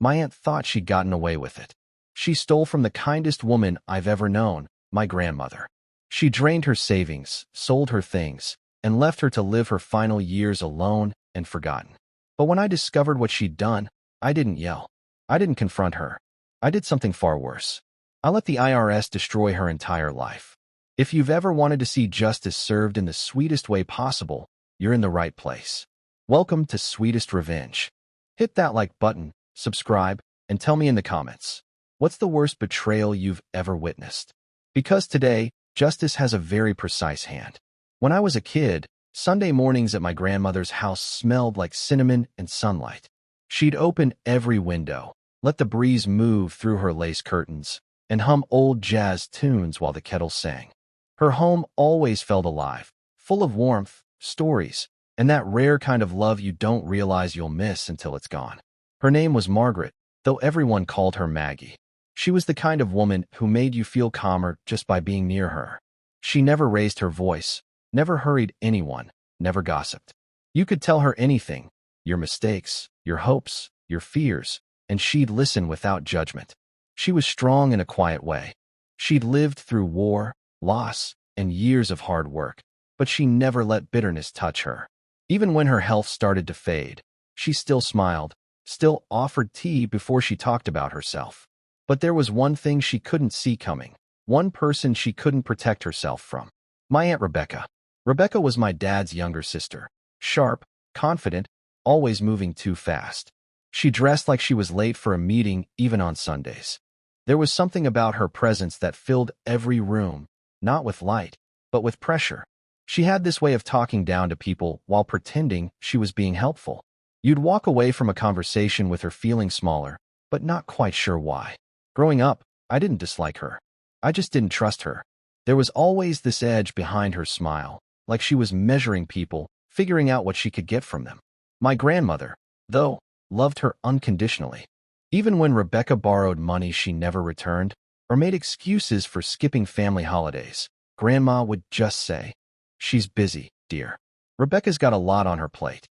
My aunt thought she'd gotten away with it. She stole from the kindest woman I've ever known, my grandmother. She drained her savings, sold her things, and left her to live her final years alone and forgotten. But when I discovered what she'd done, I didn't yell. I didn't confront her. I did something far worse. I let the IRS destroy her entire life. If you've ever wanted to see justice served in the sweetest way possible, you're in the right place. Welcome to Sweetest Revenge. Hit that like button, subscribe, and tell me in the comments, what's the worst betrayal you've ever witnessed? Because today, justice has a very precise hand. When I was a kid, Sunday mornings at my grandmother's house smelled like cinnamon and sunlight. She'd open every window, let the breeze move through her lace curtains, and hum old jazz tunes while the kettle sang. Her home always felt alive, full of warmth, stories, and that rare kind of love you don't realize you'll miss until it's gone. Her name was Margaret, though everyone called her Maggie. She was the kind of woman who made you feel calmer just by being near her. She never raised her voice, never hurried anyone, never gossiped. You could tell her anything, your mistakes, your hopes, your fears, and she'd listen without judgment. She was strong in a quiet way. She'd lived through war, loss, and years of hard work, but she never let bitterness touch her. Even when her health started to fade, she still smiled, still offered tea before she talked about herself. But there was one thing she couldn't see coming, one person she couldn't protect herself from. My Aunt Rebecca. Rebecca was my dad's younger sister, sharp, confident, always moving too fast. She dressed like she was late for a meeting even on Sundays. There was something about her presence that filled every room, not with light, but with pressure. She had this way of talking down to people while pretending she was being helpful. You'd walk away from a conversation with her feeling smaller, but not quite sure why. Growing up, I didn't dislike her. I just didn't trust her. There was always this edge behind her smile, like she was measuring people, figuring out what she could get from them. My grandmother, though, loved her unconditionally. Even when Rebecca borrowed money she never returned, or made excuses for skipping family holidays, Grandma would just say, "She's busy, dear. Rebecca's got a lot on her plate."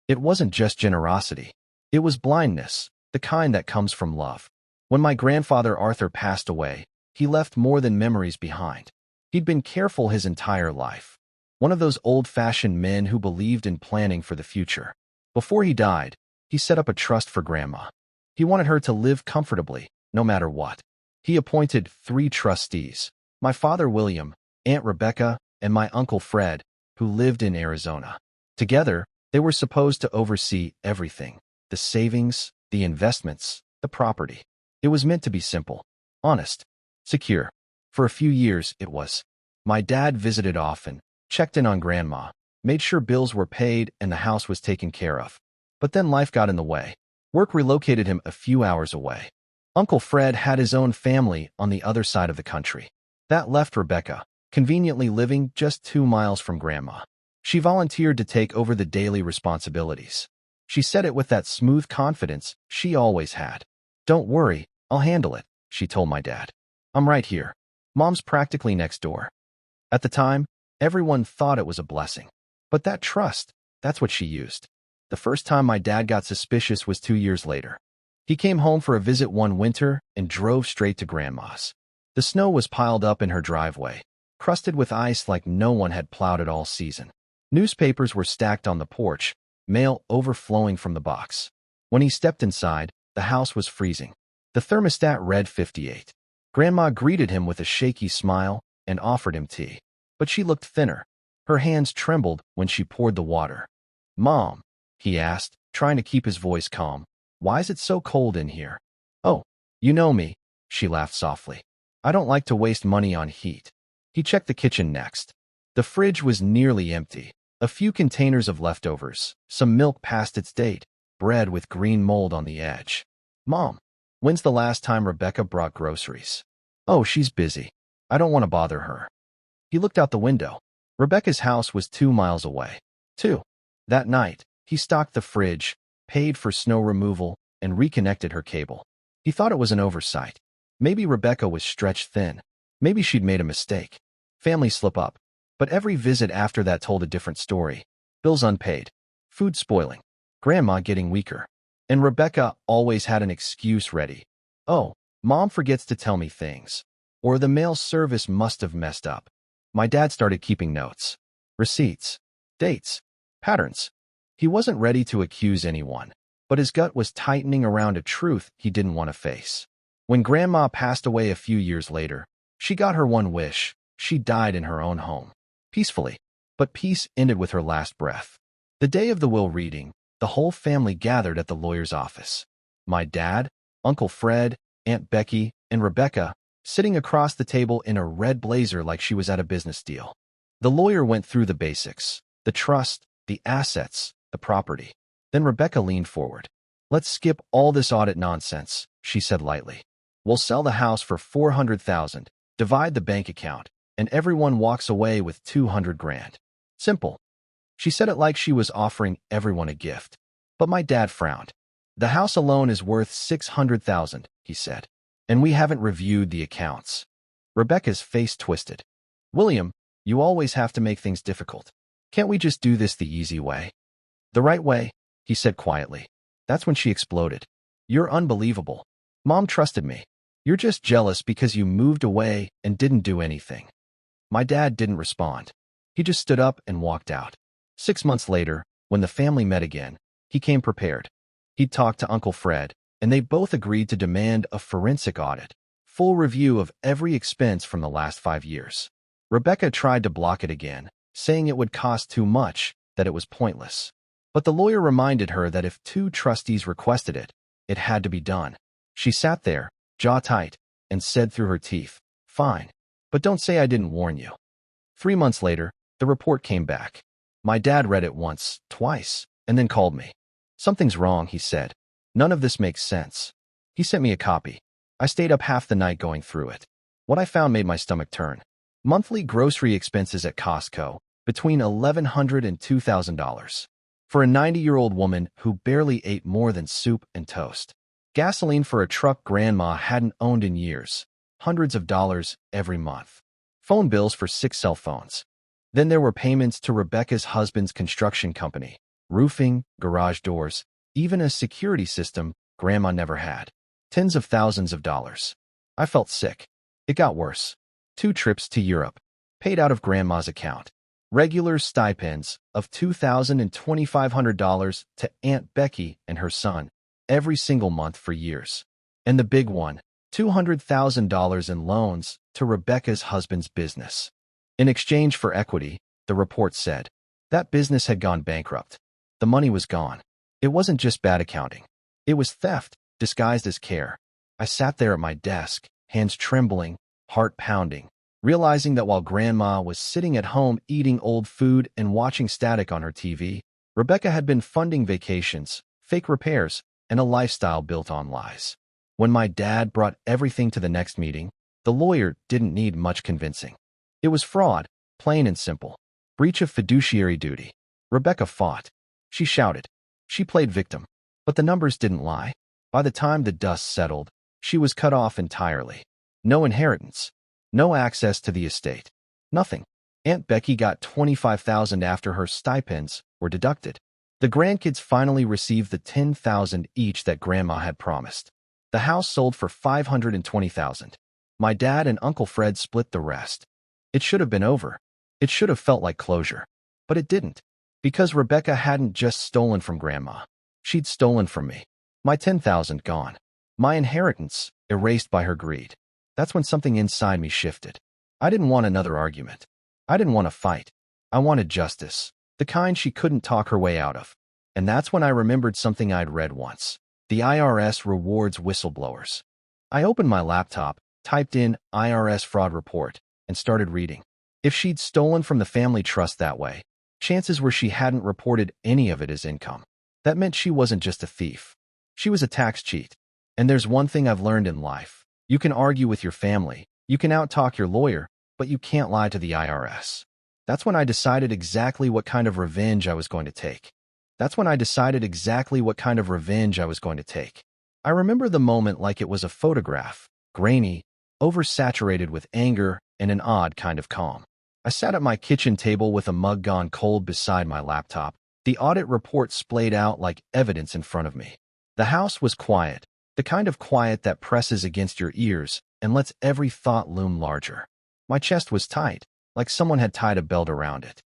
It wasn't just generosity. It was blindness, the kind that comes from love. When my grandfather Arthur passed away, he left more than memories behind. He'd been careful his entire life. One of those old-fashioned men who believed in planning for the future. Before he died, he set up a trust for Grandma. He wanted her to live comfortably, no matter what. He appointed 3 trustees, my father William, Aunt Rebecca, and my Uncle Fred, who lived in Arizona. Together, they were supposed to oversee everything, the savings, the investments, the property. It was meant to be simple, honest, secure. For a few years, it was. My dad visited often, checked in on Grandma, made sure bills were paid and the house was taken care of. But then life got in the way. Work relocated him a few hours away. Uncle Fred had his own family on the other side of the country. That left Rebecca, conveniently living just 2 miles from Grandma. She volunteered to take over the daily responsibilities. She said it with that smooth confidence she always had. "Don't worry, I'll handle it," she told my dad. "I'm right here. Mom's practically next door." At the time, everyone thought it was a blessing. But that trust, that's what she used. The first time my dad got suspicious was 2 years later. He came home for a visit one winter and drove straight to Grandma's. The snow was piled up in her driveway, crusted with ice like no one had plowed it all season. Newspapers were stacked on the porch, mail overflowing from the box. When he stepped inside, the house was freezing. The thermostat read 58. Grandma greeted him with a shaky smile and offered him tea. But she looked thinner. Her hands trembled when she poured the water. "Mom," he asked, trying to keep his voice calm, "why is it so cold in here?" "Oh, you know me," she laughed softly. "I don't like to waste money on heat." He checked the kitchen next. The fridge was nearly empty. A few containers of leftovers, some milk past its date, bread with green mold on the edge. "Mom, when's the last time Rebecca brought groceries?" "Oh, she's busy. I don't want to bother her." He looked out the window. Rebecca's house was 2 miles away. 2. That night, he stocked the fridge, paid for snow removal, and reconnected her cable. He thought it was an oversight. Maybe Rebecca was stretched thin. Maybe she'd made a mistake. Family slip up. But every visit after that told a different story. Bills unpaid. Food spoiling. Grandma getting weaker. And Rebecca always had an excuse ready. Oh, Mom forgets to tell me things. Or the mail service must have messed up. My dad started keeping notes, receipts, dates, patterns. He wasn't ready to accuse anyone, but his gut was tightening around a truth he didn't want to face. When Grandma passed away a few years later, she got her one wish. She died in her own home, peacefully. But peace ended with her last breath. The day of the will reading, the whole family gathered at the lawyer's office. My dad, Uncle Fred, Aunt Becky, and Rebecca, sitting across the table in a red blazer like she was at a business deal. The lawyer went through the basics, the trust, the assets, the property. Then Rebecca leaned forward. Let's skip all this audit nonsense, she said lightly. We'll sell the house for $400,000, divide the bank account, and everyone walks away with $200,000. Simple. She said it like she was offering everyone a gift. But my dad frowned. The house alone is worth $600,000, he said. And we haven't reviewed the accounts. Rebecca's face twisted. William, you always have to make things difficult. Can't we just do this the easy way? The right way, he said quietly. That's when she exploded. You're unbelievable. Mom trusted me. You're just jealous because you moved away and didn't do anything. My dad didn't respond. He just stood up and walked out. 6 months later, when the family met again, he came prepared. He'd talked to Uncle Fred, and they both agreed to demand a forensic audit, full review of every expense from the last 5 years. Rebecca tried to block it again, saying it would cost too much, that it was pointless. But the lawyer reminded her that if 2 trustees requested it, it had to be done. She sat there, jaw tight, and said through her teeth, Fine, but don't say I didn't warn you. 3 months later, the report came back. My dad read it once, twice, and then called me. Something's wrong, he said. None of this makes sense. He sent me a copy. I stayed up half the night going through it. What I found made my stomach turn. Monthly grocery expenses at Costco, between $1,100 and $2,000. For a 90-year-old woman who barely ate more than soup and toast. Gasoline for a truck Grandma hadn't owned in years. Hundreds of dollars every month. Phone bills for 6 cell phones. Then there were payments to Rebecca's husband's construction company. Roofing, garage doors, even a security system Grandma never had. Tens of thousands of dollars. I felt sick. It got worse. 2 trips to Europe, paid out of Grandma's account. Regular stipends of $2,000 and $2,500 to Aunt Becky and her son, every single month for years. And the big one, $200,000 in loans to Rebecca's husband's business. In exchange for equity, the report said, that business had gone bankrupt. The money was gone. It wasn't just bad accounting. It was theft, disguised as care. I sat there at my desk, hands trembling, heart pounding, realizing that while Grandma was sitting at home eating old food and watching static on her TV, Rebecca had been funding vacations, fake repairs, and a lifestyle built on lies. When my dad brought everything to the next meeting, the lawyer didn't need much convincing. It was fraud, plain and simple. Breach of fiduciary duty. Rebecca fought. She shouted. She played victim. But the numbers didn't lie. By the time the dust settled, she was cut off entirely. No inheritance. No access to the estate. Nothing. Aunt Becky got $25,000 after her stipends were deducted. The grandkids finally received the $10,000 each that Grandma had promised. The house sold for $520,000. My dad and Uncle Fred split the rest. It should have been over. It should have felt like closure. But it didn't. Because Rebecca hadn't just stolen from Grandma. She'd stolen from me. My $10,000 gone. My inheritance erased by her greed. That's when something inside me shifted. I didn't want another argument. I didn't want to fight. I wanted justice. The kind she couldn't talk her way out of. And that's when I remembered something I'd read once. The IRS rewards whistleblowers. I opened my laptop, typed in IRS fraud report, and started reading. If she'd stolen from the family trust that way, chances were she hadn't reported any of it as income. That meant she wasn't just a thief. She was a tax cheat. And there's one thing I've learned in life. You can argue with your family, you can out-talk your lawyer, but you can't lie to the IRS. That's when I decided exactly what kind of revenge I was going to take. I remember the moment like it was a photograph, grainy, oversaturated with anger and an odd kind of calm. I sat at my kitchen table with a mug gone cold beside my laptop, the audit report splayed out like evidence in front of me. The house was quiet, the kind of quiet that presses against your ears and lets every thought loom larger. My chest was tight, like someone had tied a belt around it.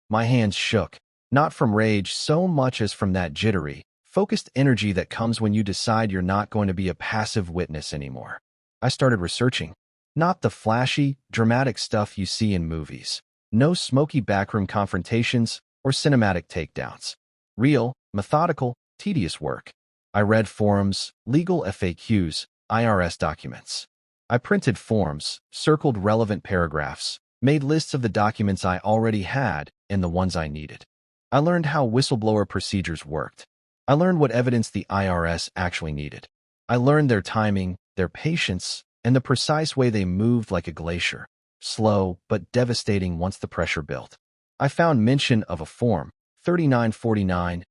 My hands shook, not from rage so much as from that jittery, focused energy that comes when you decide you're not going to be a passive witness anymore. I started researching. Not the flashy, dramatic stuff you see in movies. No smoky backroom confrontations or cinematic takedowns. Real, methodical, tedious work. I read forums, legal FAQs, IRS documents. I printed forms, circled relevant paragraphs, made lists of the documents I already had and the ones I needed. I learned how whistleblower procedures worked. I learned what evidence the IRS actually needed. I learned their timing, their patience, and the precise way they moved like a glacier, slow but devastating once the pressure built. I found mention of a form, 3949A.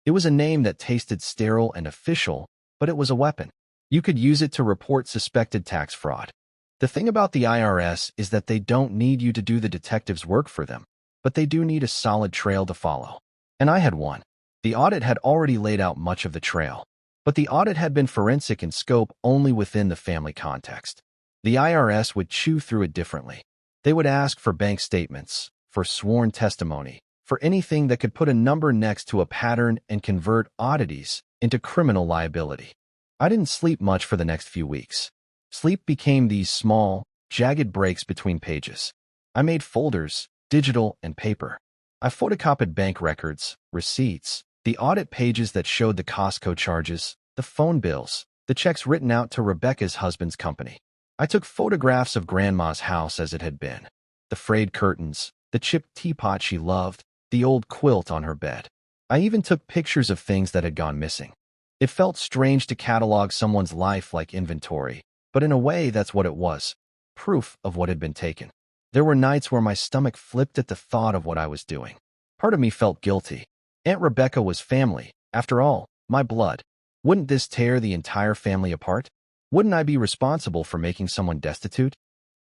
It was a name that tasted sterile and official, but it was a weapon. You could use it to report suspected tax fraud. The thing about the IRS is that they don't need you to do the detective's work for them, but they do need a solid trail to follow. And I had one. The audit had already laid out much of the trail, but the audit had been forensic in scope only within the family context. The IRS would chew through it differently. They would ask for bank statements, for sworn testimony, for anything that could put a number next to a pattern and convert oddities into criminal liability. I didn't sleep much for the next few weeks. Sleep became these small, jagged breaks between pages. I made folders, digital and paper. I photocopied bank records, receipts, the audit pages that showed the Costco charges, the phone bills, the checks written out to Rebecca's husband's company. I took photographs of Grandma's house as it had been. The frayed curtains, the chipped teapot she loved, the old quilt on her bed. I even took pictures of things that had gone missing. It felt strange to catalog someone's life like inventory, but in a way that's what it was, proof of what had been taken. There were nights where my stomach flipped at the thought of what I was doing. Part of me felt guilty. Aunt Rebecca was family, after all, my blood. Wouldn't this tear the entire family apart? Wouldn't I be responsible for making someone destitute?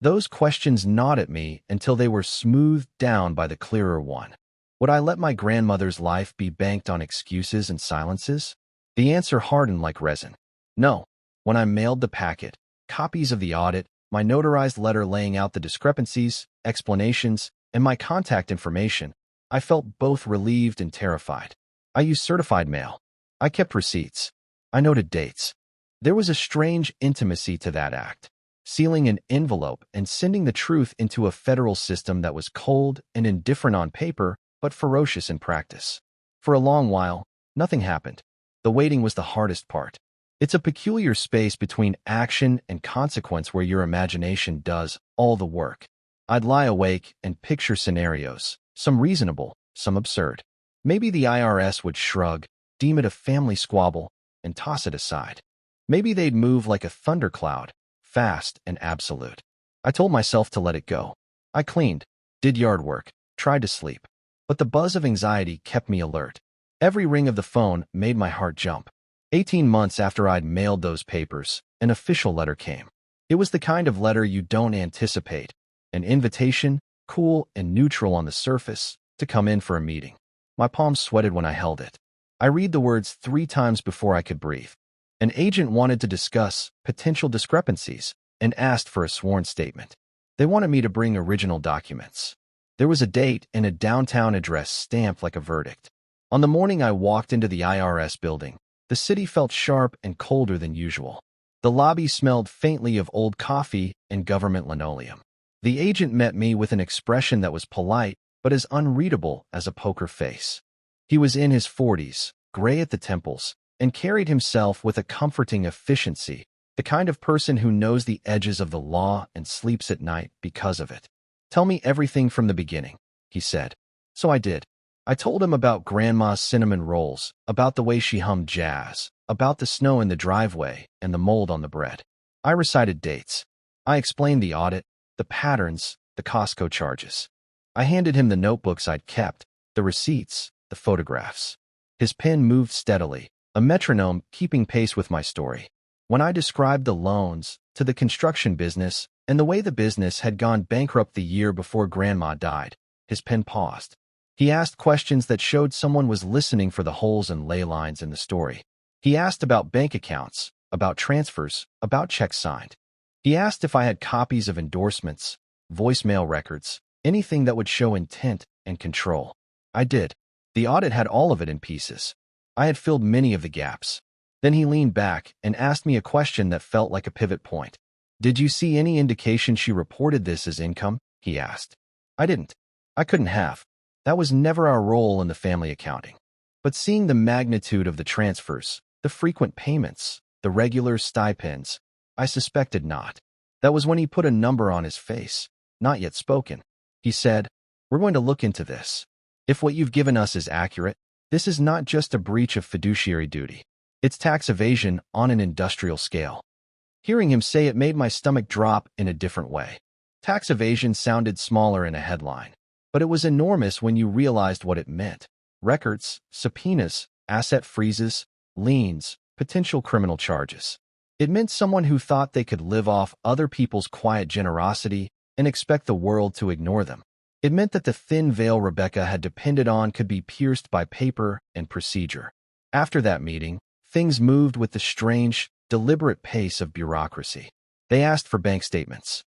Those questions gnawed at me until they were smoothed down by the clearer one. Would I let my grandmother's life be banked on excuses and silences? The answer hardened like resin. No. When I mailed the packet, copies of the audit, my notarized letter laying out the discrepancies, explanations, and my contact information, I felt both relieved and terrified. I used certified mail. I kept receipts. I noted dates. There was a strange intimacy to that act, sealing an envelope and sending the truth into a federal system that was cold and indifferent on paper, but ferocious in practice. For a long while, nothing happened. The waiting was the hardest part. It's a peculiar space between action and consequence where your imagination does all the work. I'd lie awake and picture scenarios, some reasonable, some absurd. Maybe the IRS would shrug, deem it a family squabble, and toss it aside. Maybe they'd move like a thundercloud, fast and absolute. I told myself to let it go. I cleaned, did yard work, tried to sleep. But the buzz of anxiety kept me alert. Every ring of the phone made my heart jump. 18 months after I'd mailed those papers, an official letter came. It was the kind of letter you don't anticipate. An invitation, cool and neutral on the surface, to come in for a meeting. My palms sweated when I held it. I read the words 3 times before I could breathe. An agent wanted to discuss potential discrepancies and asked for a sworn statement. They wanted me to bring original documents. There was a date and a downtown address stamped like a verdict. On the morning I walked into the IRS building, the city felt sharp and colder than usual. The lobby smelled faintly of old coffee and government linoleum. The agent met me with an expression that was polite, but as unreadable as a poker face. He was in his 40s, gray at the temples, and carried himself with a comforting efficiency, the kind of person who knows the edges of the law and sleeps at night because of it. "Tell me everything from the beginning," he said. So I did. I told him about Grandma's cinnamon rolls, about the way she hummed jazz, about the snow in the driveway and the mold on the bread. I recited dates. I explained the audit, the patterns, the Costco charges. I handed him the notebooks I'd kept, the receipts, the photographs. His pen moved steadily, a metronome keeping pace with my story. When I described the loans, to the construction business, and the way the business had gone bankrupt the year before Grandma died, his pen paused. He asked questions that showed someone was listening for the holes and ley lines in the story. He asked about bank accounts, about transfers, about checks signed. He asked if I had copies of endorsements, voicemail records, anything that would show intent and control. I did. The audit had all of it in pieces. I had filled many of the gaps. Then he leaned back and asked me a question that felt like a pivot point. "Did you see any indication she reported this as income?" he asked. I didn't. I couldn't have. That was never our role in the family accounting. But seeing the magnitude of the transfers, the frequent payments, the regular stipends, I suspected not. That was when he put a number on his face, not yet spoken. He said, "We're going to look into this. If what you've given us is accurate, this is not just a breach of fiduciary duty. It's tax evasion on an industrial scale." Hearing him say it made my stomach drop in a different way. Tax evasion sounded smaller in a headline, but it was enormous when you realized what it meant. Records, subpoenas, asset freezes, liens, potential criminal charges. It meant someone who thought they could live off other people's quiet generosity and expect the world to ignore them. It meant that the thin veil Rebecca had depended on could be pierced by paper and procedure. After that meeting, things moved with the strange, deliberate pace of bureaucracy. They asked for bank statements.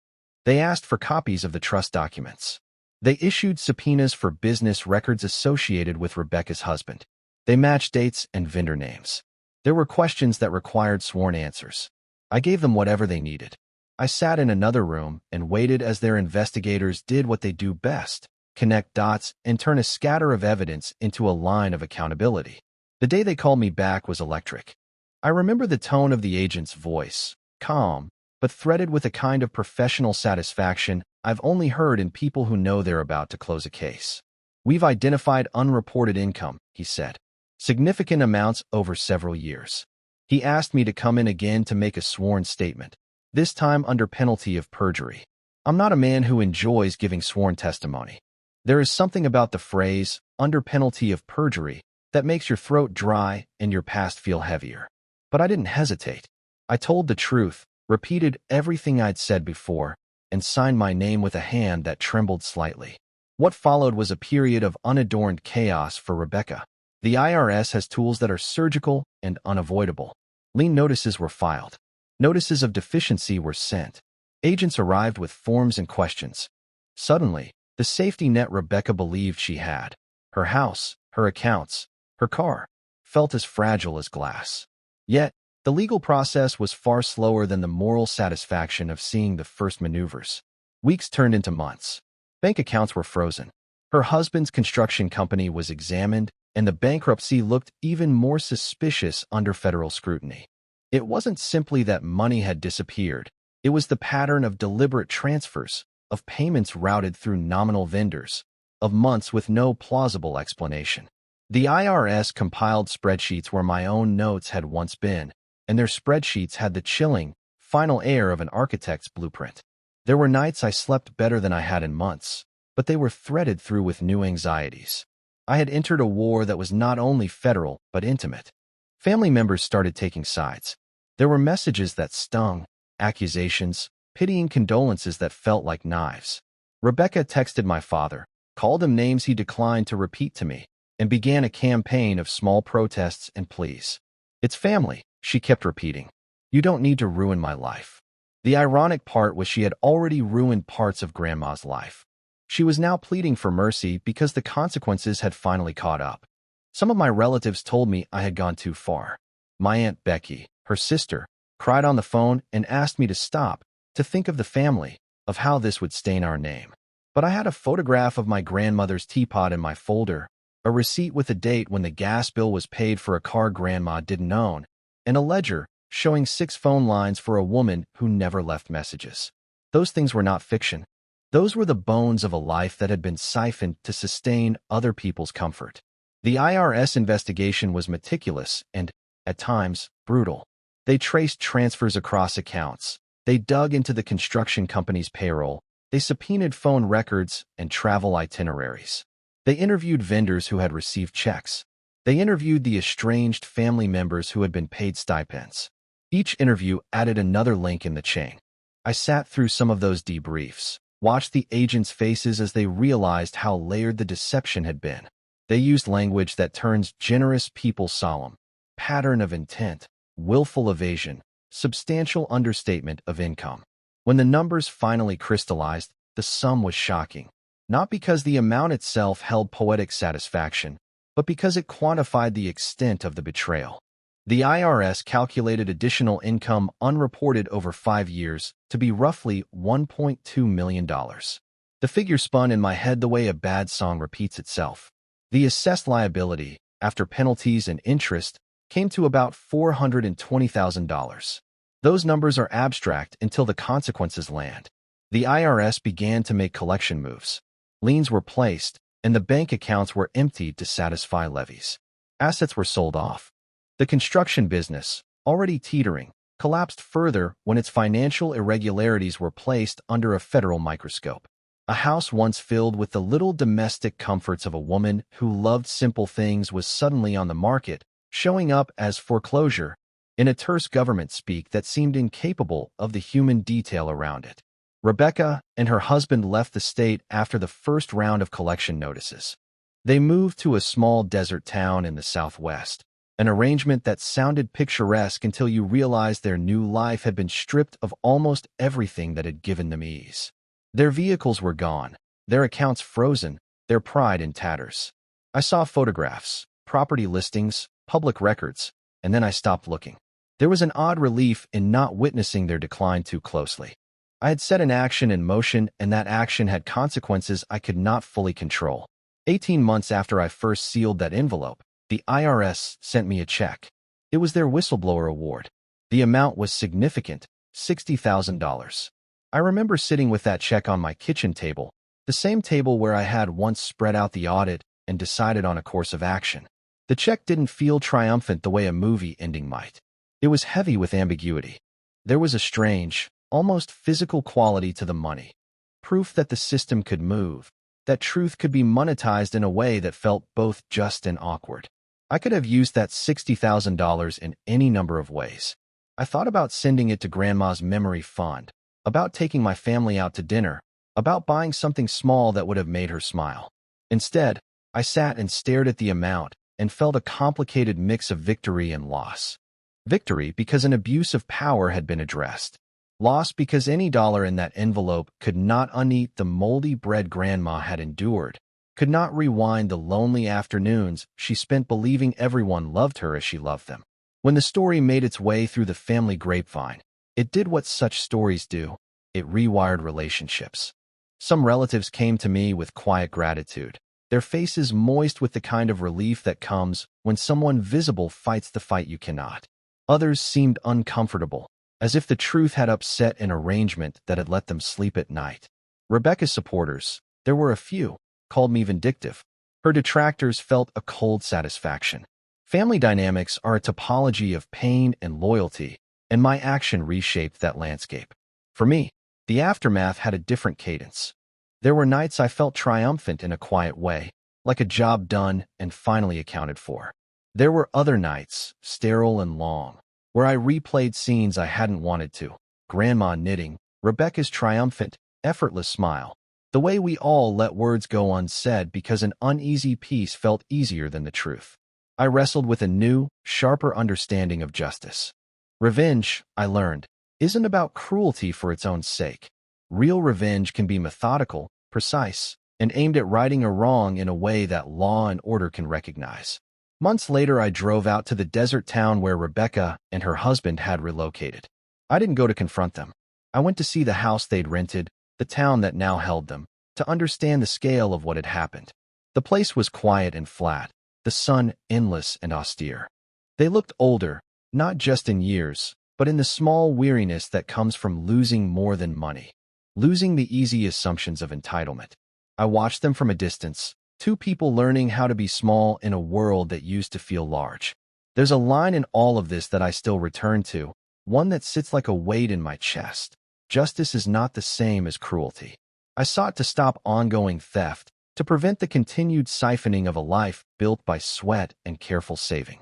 They asked for copies of the trust documents. They issued subpoenas for business records associated with Rebecca's husband. They matched dates and vendor names. There were questions that required sworn answers. I gave them whatever they needed. I sat in another room and waited as their investigators did what they do best: connect dots and turn a scatter of evidence into a line of accountability. The day they called me back was electric. I remember the tone of the agent's voice, calm, but threaded with a kind of professional satisfaction I've only heard in people who know they're about to close a case. "We've identified unreported income," he said. "Significant amounts over several years." He asked me to come in again to make a sworn statement, this time under penalty of perjury. I'm not a man who enjoys giving sworn testimony. There is something about the phrase, "under penalty of perjury," that makes your throat dry and your past feel heavier. But I didn't hesitate. I told the truth, repeated everything I'd said before, and signed my name with a hand that trembled slightly. What followed was a period of unadorned chaos for Rebecca. The IRS has tools that are surgical and unavoidable. Lien notices were filed. Notices of deficiency were sent. Agents arrived with forms and questions. Suddenly, the safety net Rebecca believed she had, her house, her accounts, her car, felt as fragile as glass. Yet, the legal process was far slower than the moral satisfaction of seeing the first maneuvers. Weeks turned into months. Bank accounts were frozen. Her husband's construction company was examined, and the bankruptcy looked even more suspicious under federal scrutiny. It wasn't simply that money had disappeared. It was the pattern of deliberate transfers, of payments routed through nominal vendors, of months with no plausible explanation. The IRS compiled spreadsheets where my own notes had once been, and their spreadsheets had the chilling, final air of an architect's blueprint. There were nights I slept better than I had in months, but they were threaded through with new anxieties. I had entered a war that was not only federal, but intimate. Family members started taking sides. There were messages that stung, accusations, pitying condolences that felt like knives. Rebecca texted my father, called him names he declined to repeat to me, and began a campaign of small protests and pleas. "It's family," she kept repeating. "You don't need to ruin my life." The ironic part was she had already ruined parts of Grandma's life. She was now pleading for mercy because the consequences had finally caught up. Some of my relatives told me I had gone too far. My Aunt Becky, her sister, cried on the phone and asked me to stop, to think of the family, of how this would stain our name. But I had a photograph of my grandmother's teapot in my folder, a receipt with a date when the gas bill was paid for a car Grandma didn't own, and a ledger showing 6 phone lines for a woman who never left messages. Those things were not fiction. Those were the bones of a life that had been siphoned to sustain other people's comfort. The IRS investigation was meticulous and, at times, brutal. They traced transfers across accounts. They dug into the construction company's payroll. They subpoenaed phone records and travel itineraries. They interviewed vendors who had received checks. They interviewed the estranged family members who had been paid stipends. Each interview added another link in the chain. I sat through some of those debriefs, watched the agents' faces as they realized how layered the deception had been. They used language that turns generous people solemn. pattern of intent, willful evasion, substantial understatement of income. When the numbers finally crystallized, the sum was shocking. Not because the amount itself held poetic satisfaction, but because it quantified the extent of the betrayal. The IRS calculated additional income unreported over 5 years to be roughly $1.2 million. The figure spun in my head the way a bad song repeats itself. The assessed liability, after penalties and interest, came to about $420,000. Those numbers are abstract until the consequences land. The IRS began to make collection moves. Liens were placed, and the bank accounts were emptied to satisfy levies. Assets were sold off. The construction business, already teetering, collapsed further when its financial irregularities were placed under a federal microscope. A house once filled with the little domestic comforts of a woman who loved simple things was suddenly on the market, showing up as foreclosure, in a terse government speak that seemed incapable of the human detail around it. Rebecca and her husband left the state after the first round of collection notices. They moved to a small desert town in the Southwest, an arrangement that sounded picturesque until you realized their new life had been stripped of almost everything that had given them ease. Their vehicles were gone, their accounts frozen, their pride in tatters. I saw photographs, property listings, public records, and then I stopped looking. There was an odd relief in not witnessing their decline too closely. I had set an action in motion, and that action had consequences I could not fully control. 18 months after I first sealed that envelope, the IRS sent me a check. It was their whistleblower award. The amount was significant, $60,000. I remember sitting with that check on my kitchen table, the same table where I had once spread out the audit and decided on a course of action. The check didn't feel triumphant the way a movie ending might. It was heavy with ambiguity. There was a strange, almost physical quality to the money. Proof that the system could move, that truth could be monetized in a way that felt both just and awkward. I could have used that $60,000 in any number of ways. I thought about sending it to Grandma's memory fund, about taking my family out to dinner, about buying something small that would have made her smile. Instead, I sat and stared at the amount and felt a complicated mix of victory and loss. Victory because an abuse of power had been addressed. Loss because any dollar in that envelope could not uneat the moldy bread Grandma had endured, could not rewind the lonely afternoons she spent believing everyone loved her as she loved them. When the story made its way through the family grapevine, it did what such stories do. It rewired relationships. Some relatives came to me with quiet gratitude, their faces moist with the kind of relief that comes when someone visible fights the fight you cannot. Others seemed uncomfortable, as if the truth had upset an arrangement that had let them sleep at night. Rebecca's supporters, there were a few, called me vindictive. Her detractors felt a cold satisfaction. Family dynamics are a topology of pain and loyalty, and my action reshaped that landscape. For me, the aftermath had a different cadence. There were nights I felt triumphant in a quiet way, like a job done and finally accounted for. There were other nights, sterile and long, where I replayed scenes I hadn't wanted to. Grandma knitting, Rebecca's triumphant, effortless smile. The way we all let words go unsaid because an uneasy peace felt easier than the truth. I wrestled with a new, sharper understanding of justice. Revenge, I learned, isn't about cruelty for its own sake. Real revenge can be methodical, precise, and aimed at righting a wrong in a way that law and order can recognize. Months later, I drove out to the desert town where Rebecca and her husband had relocated. I didn't go to confront them. I went to see the house they'd rented, the town that now held them, to understand the scale of what had happened. The place was quiet and flat, the sun endless and austere. They looked older, not just in years, but in the small weariness that comes from losing more than money, losing the easy assumptions of entitlement. I watched them from a distance, two people learning how to be small in a world that used to feel large. There's a line in all of this that I still return to, one that sits like a weight in my chest. Justice is not the same as cruelty. I sought to stop ongoing theft, to prevent the continued siphoning of a life built by sweat and careful saving.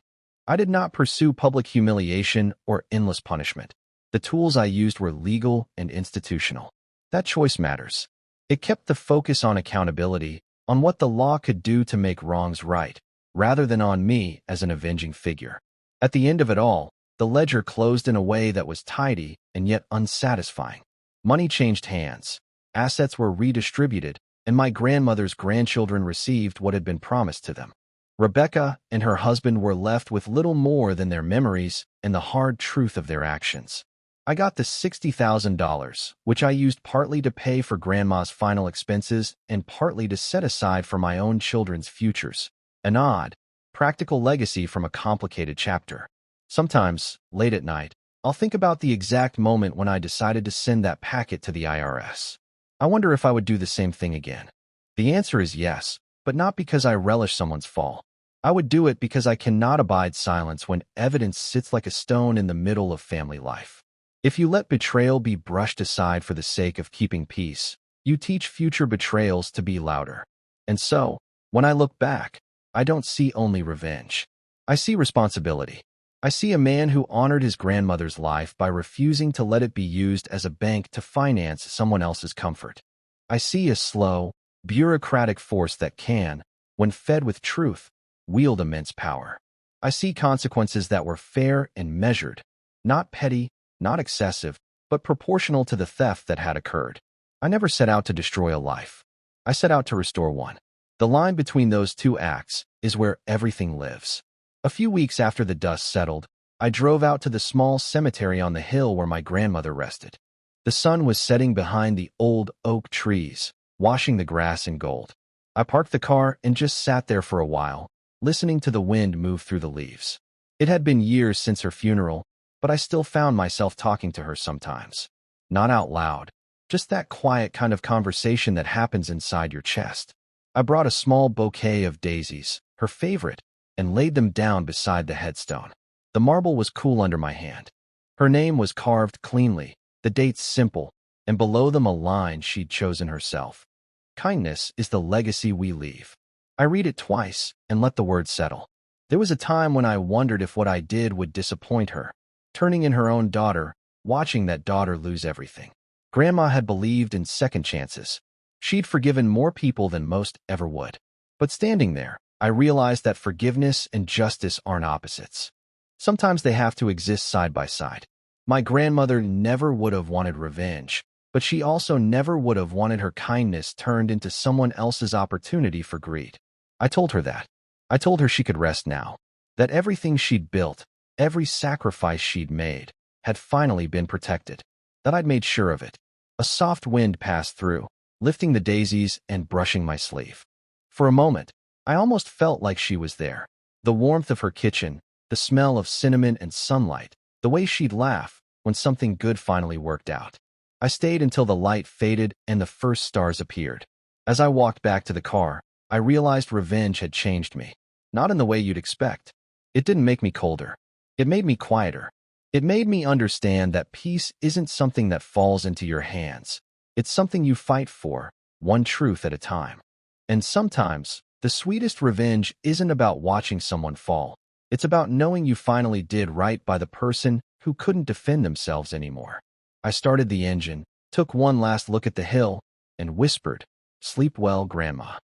I did not pursue public humiliation or endless punishment. The tools I used were legal and institutional. That choice matters. It kept the focus on accountability, on what the law could do to make wrongs right, rather than on me as an avenging figure. At the end of it all, the ledger closed in a way that was tidy and yet unsatisfying. Money changed hands, assets were redistributed, and my grandmother's grandchildren received what had been promised to them. Rebecca and her husband were left with little more than their memories and the hard truth of their actions. I got the $60,000, which I used partly to pay for Grandma's final expenses and partly to set aside for my own children's futures. An odd, practical legacy from a complicated chapter. Sometimes, late at night, I'll think about the exact moment when I decided to send that packet to the IRS. I wonder if I would do the same thing again. The answer is yes, but not because I relish someone's fall. I would do it because I cannot abide silence when evidence sits like a stone in the middle of family life. If you let betrayal be brushed aside for the sake of keeping peace, you teach future betrayals to be louder. And so, when I look back, I don't see only revenge. I see responsibility. I see a man who honored his grandmother's life by refusing to let it be used as a bank to finance someone else's comfort. I see a slow, bureaucratic force that can, when fed with truth, wield immense power. I see consequences that were fair and measured, not petty, not excessive, but proportional to the theft that had occurred. I never set out to destroy a life. I set out to restore one. The line between those two acts is where everything lives. A few weeks after the dust settled, I drove out to the small cemetery on the hill where my grandmother rested. The sun was setting behind the old oak trees, washing the grass in gold. I parked the car and just sat there for a while, listening to the wind move through the leaves. It had been years since her funeral, but I still found myself talking to her sometimes. Not out loud, just that quiet kind of conversation that happens inside your chest. I brought a small bouquet of daisies, her favorite, and laid them down beside the headstone. The marble was cool under my hand. Her name was carved cleanly, the dates simple, and below them a line she'd chosen herself. Kindness is the legacy we leave. I read it twice and let the words settle. There was a time when I wondered if what I did would disappoint her, turning in her own daughter, watching that daughter lose everything. Grandma had believed in second chances. She'd forgiven more people than most ever would. But standing there, I realized that forgiveness and justice aren't opposites. Sometimes they have to exist side by side. My grandmother never would have wanted revenge, but she also never would have wanted her kindness turned into someone else's opportunity for greed. I told her that. I told her she could rest now, that everything she'd built, every sacrifice she'd made, had finally been protected, that I'd made sure of it. A soft wind passed through, lifting the daisies and brushing my sleeve. For a moment, I almost felt like she was there. The warmth of her kitchen, the smell of cinnamon and sunlight, the way she'd laugh when something good finally worked out. I stayed until the light faded and the first stars appeared. As I walked back to the car, I realized revenge had changed me. Not in the way you'd expect. It didn't make me colder. It made me quieter. It made me understand that peace isn't something that falls into your hands. It's something you fight for, one truth at a time. And sometimes, the sweetest revenge isn't about watching someone fall. It's about knowing you finally did right by the person who couldn't defend themselves anymore. I started the engine, took one last look at the hill, and whispered, "Sleep well, Grandma."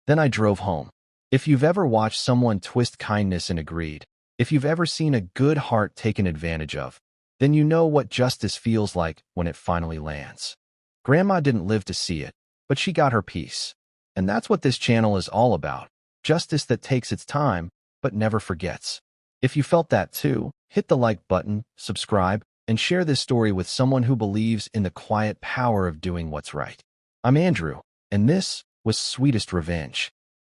Then I drove home. If you've ever watched someone twist kindness into greed, if you've ever seen a good heart taken advantage of, then you know what justice feels like when it finally lands. Grandma didn't live to see it, but she got her peace. And that's what this channel is all about, justice that takes its time, but never forgets. If you felt that too, hit the like button, subscribe, and share this story with someone who believes in the quiet power of doing what's right. I'm Andrew, and this was Sweetest Revenge.